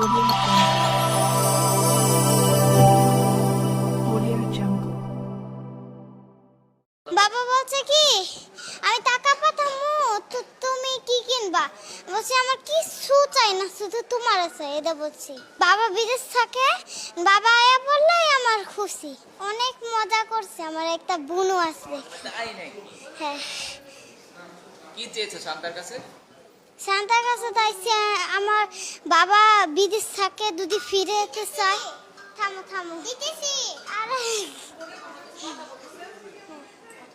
বাবা বলছে কি আমি টাকা পাঠামু তো তুমি কি কিনবা, বলছি আমার কিছু চাই না, শুধু তোমার আছে এটা বলছি। বাবা বিদেশ থাকে, বাবা আয়া বললেই আমার খুশি। অনেক মজা করছে, আমার একটা বোনও আসবে। তাই নাকি? হ্যাঁ। কি চেয়েছো শান্তার কাছে? শান্তার কাছে চাইছে আমার বাবা বিদেশ থাকে, যদি ফিরে যেতে চায়। থামো থামো দিতেছি। আরে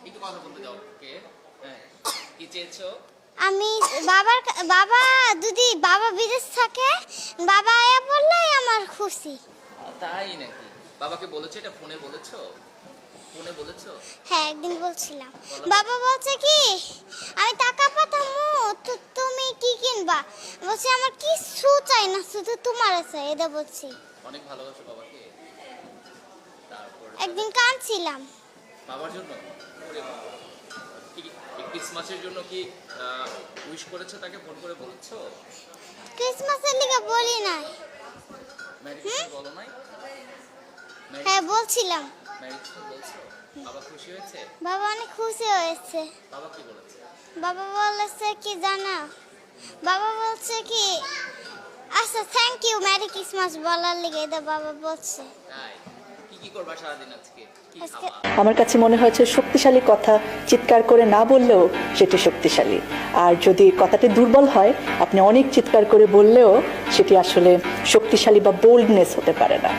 একটু কথা বলতে দাও কে? হ্যাঁ, কি চেয়েছো? আমি বাবা যদি বাবা বিদেশ থাকে, বাবা আয়া বললেই আমার খুশি। তাই নাকি? বাবাকে বলেছো এটা ফোনে বলেছো? ফোনে বলেছো? হ্যাঁ, একদিন বলছিলাম। বাবা বলছে কি আমি টাকা পাঠামু তো তুমি কি কিনবা, বলছি আমার কিছু চাই না, শুধু তোমার আছে এটা বলছি। অনেক ভালোবাসো বাবাকে? তারপর একদিন কাঁদছিলাম। বাবার জন্য? ওরে বাবা। এই ক্রিসমাসের জন্য কি উইশ করেছো, তাকে ফোন করে বলেছো? ক্রিসমাসের লিগে বলি নাই। ম্যারি ক্রিসমাস বলো নাই? হ্যাঁ বলছিলাম। ম্যারি ক্রিসমাস বলছো? বাবা খুশি হয়েছে? বাবা অনেক খুশি হয়েছে। বাবা কি বলেছে? বাবা বলেছে কি জানা, বাবা বলছে কি আচ্ছা থ্যাংক ইউ মেরি ক্রিসমাস বলার লিগে এটা বাবা বলছে। তাই? কি করবা সারাদিন আজকে? কি আজকে খাবা? আমার কাছে মনে হয়েছে শক্তিশালী কথা চিৎকার করে না বললেও সেটি শক্তিশালী, আর যদি কথাটি দুর্বল হয় আপনি অনেক চিৎকার করে বললেও সেটি আসলে শক্তিশালী বা বোল্ডনেস হতে পারে না।